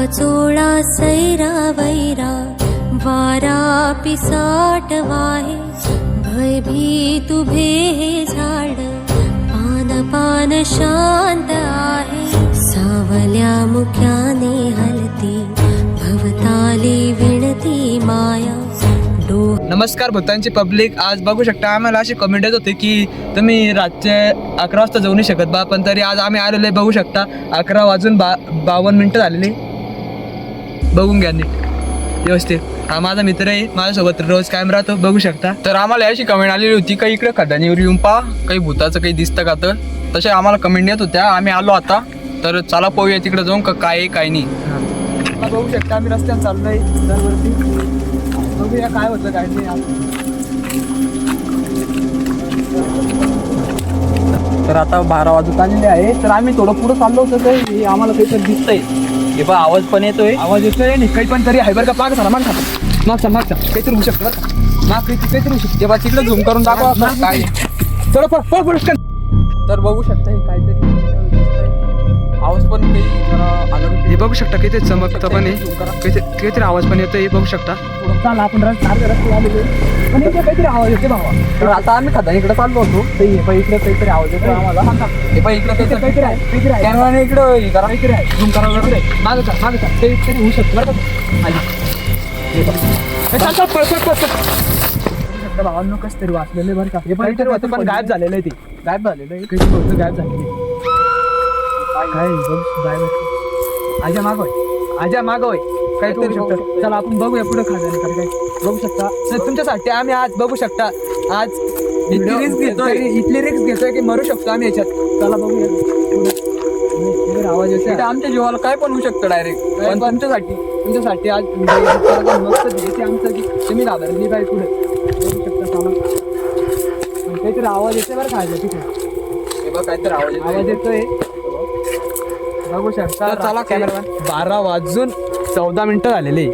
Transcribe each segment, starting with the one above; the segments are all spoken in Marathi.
वाचोळा सैरा वैरा वारा पिसाट वाहे भयभीत उभे हे झाड पान पान शांत आहे सावल्या मुख्याने हलती भवताली विणती माया. नमस्कार भूतांची पब्लिक. आज बघू शकता आम्हाला अशी कमेंट येत होती की तुम्ही रातचे 11 वाजता जाऊ नाही शकत बा, पण तरी आज आम्ही आलेलो आहे. बघू शकता 11 वाजून 52 मिनटं झालेली. बघून घ्या नीट व्यवस्थित. हा माझा मित्र आहे, माझ्यासोबत रोज कायम राहतो. बघू शकता. तर आम्हाला अशी कमेंट आलेली होती काही इकडे खदानीवर येऊन पहा काही भूताचं काही दिसतं का, तर तसे आम्हाला कमेंट येत होत्या. आम्ही आलो आता, तर चला पाहूया तिकडे जाऊन का काय आहे काय नाही. बघू शकता आम्ही रस्त्यात चाललोय दरवर्षी. बघूया काय होतं काय नाही. तर आता 12 वाजत आलेले आहे, तर आम्ही थोडं पुढं चाललो होतो. तर हे आम्हाला काहीतरी दिसतंय. हे बा आवाज पण येतोय. आवाज येतोय नाही काही, पण तरी आहे बरं का. माग झाला मागचा काहीतरी होऊ शकतं बरं का. माग काहीतरी होऊ शकते बा. तिकडे झूम करून दाखवा काय. थोडं पळ. तर बघू शकता हे काहीतरी दिसतंय. आवाज पण काही जरा आला. हे बघू शकता काहीतरी चमकतं पण आहे. काहीतरी आवाज पण येतोय. हे बघू शकता. चला आपण रस्ते आलेलो पण इकडे काहीतरी आवाज येते भावा. तर आता आम्ही खदानीकडे चाललो होतो. तर हे पण इकडे काहीतरी आवाज येतो आम्हाला. हे पण इकडे काहीतरी आहे. कॅमेराने इकडे काहीतरी आहे. झूम करावं लागतंय. मागचा काहीतरी होऊ शकतं बरं का. भावांनो कसं तरी वाचलेलं बरं का. हे काहीतरी होतं पण गायब झालेलं आहे. ते गायब झालेलं आहे. काहीतरी होतं गायब झालेलं काय आजा मागोय काय करू शकतं. चला आपण बघूया पुढे खाण्याने काय बघू शकता. तर तुमच्यासाठी आम्ही आज बघू शकता आज इतली रिक्स घेतोय की मरू शकतो आम्ही याच्यात. चला बघूया. आवाज येतो आमच्या जीवाला काय पण होऊ शकतं डायरेक्ट. पण तुमच्यासाठी आज मस्त द्यायचे आमचं की तुम्ही घाबरली पाहिजे पुढे. बघू शकता. चला काहीतरी आवाज येते बरं खायचं तिथे. हे बघ काहीतरी आवाज येतोय. बघू शकता. चला कॅमेरामॅन. 12 वाजून 14 मिनिटं झालेली.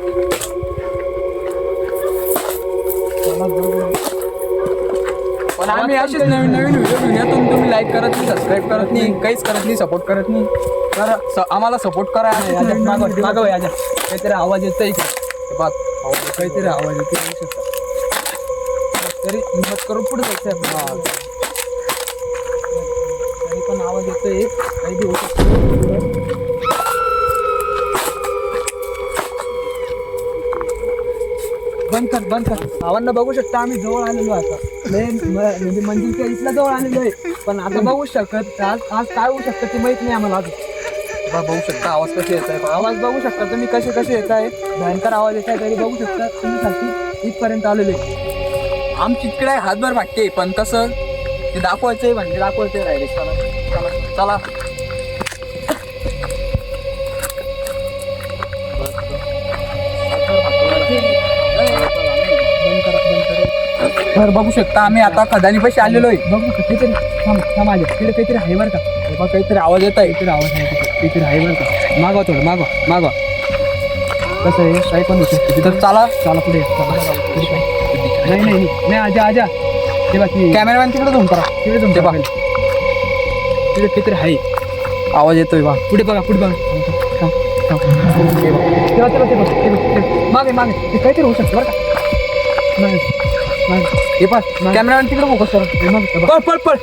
पण आम्ही असेच नवीन व्हिडिओ घेऊन येतो. तुम्ही लाईक करत नाही, सबस्क्राईब करत नाही, काहीच करत नाही, सपोर्ट करत नाही. तर आम्हाला सपोर्ट करा. मागव काहीतरी आवाज येतोय. काहीतरी आवाज येतोय. तरी हिंमत करून पुढे जायचं. तरी पण आवाज येतोय. काही होऊ शकतो. बंद कर. भावांना बघू शकता आम्ही जवळ आलेलो आता. म्हणजे मंजिलच्या इथला जवळ आलेलो आहे. पण आता बघू शकत आज काय होऊ शकतं ते माहित नाही आम्हाला अजून. बघू शकता आवाज कसे येत आहे. आवाज बघू शकता तुम्ही कसे येत आहे. भयंकर आवाज येत आहे. तरी बघू शकता तुम्ही साठी इथपर्यंत आलेले. आमची इकडे हातभर वाटते, पण कसं ते दाखवायचंय म्हणजे दाखवायचंय डायरेक्ट. चला तर बघू शकता आम्ही आता खदानी पैसे आलेलो आहे. बघू काहीतरी तिकडे काहीतरी आहे बरं का. बघा काहीतरी आवाज येत आहे. काहीतरी आवाज काहीतरी आहे बरं का. मागवा थोडं मागवा. कसं आहे काही पण होऊ शकतं. तर चला पुढे. नाही आजा ते बाकी कॅमेरामॅन तिकडे झूम करा. तिकडे जमते बघा. तिकडे काहीतरी आहे. आवाज येतोय बा. पुढे बघा. मागे ते काहीतरी होऊ शकतं बरं का. हे पण कॅमेरामॅन तिकडे फोकस करा. पळ.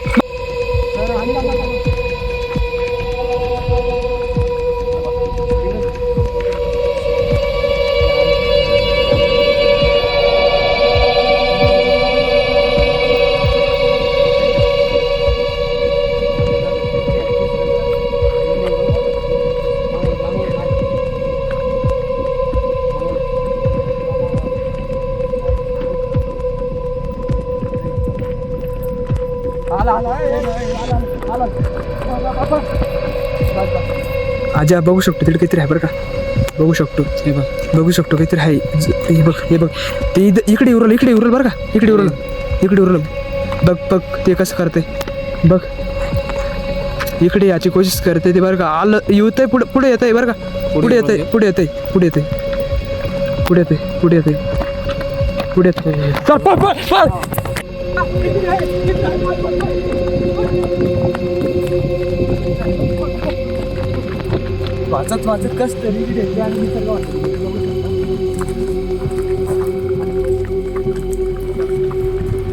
आजा बघू शकतो तिकडे काहीतरी आहे बरं का. बघू शकतो. बघू शकतो काहीतरी आहे. हे बघ ते इकडे उरलं बरं का. इकडे उरलं. बघ ते कसं करते बघ. इकडे याची कोशिश करते ते बरं का. आलं येतंय पुढे येत आहे बरं का. पुढे येते. वाचत वाचत कस तरी भेटली आणि निसर्ग वाटतो बघू शकता.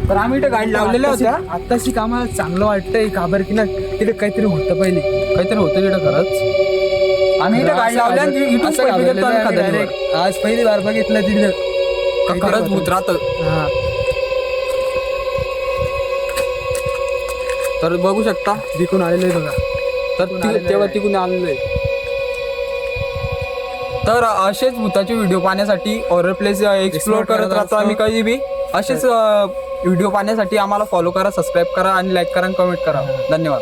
तर आम्ही इथे गाडी लावलेल्या होत्या. आत्ताशी कामाला चांगलं वाटतंय का बरं की ना तिथे काहीतरी होतं पहिले काहीतरी होतं तिथं खरंच. आम्ही इथे गाडी लावल्या आणि इथून असं पैसे देतो आम्ही घाबरलेलं खदानीवर. direct. आज पहिली बार बघितलं तिथे का खरंच भूत राहतं. हा तर बघू शकता. जिकून आलेलं आहे बघा. तर तेव्हा तिकडून आलेलो आहे. तर असेच भूताचे व्हिडिओ पाहण्यासाठी हॉरर प्लेस एक्सप्लोर करत राहतो आम्ही कधी बी. असेच व्हिडिओ पाहण्यासाठी आम्हाला फॉलो करा, सबस्क्राईब करा आणि लाईक करा आणि कमेंट करा. धन्यवाद.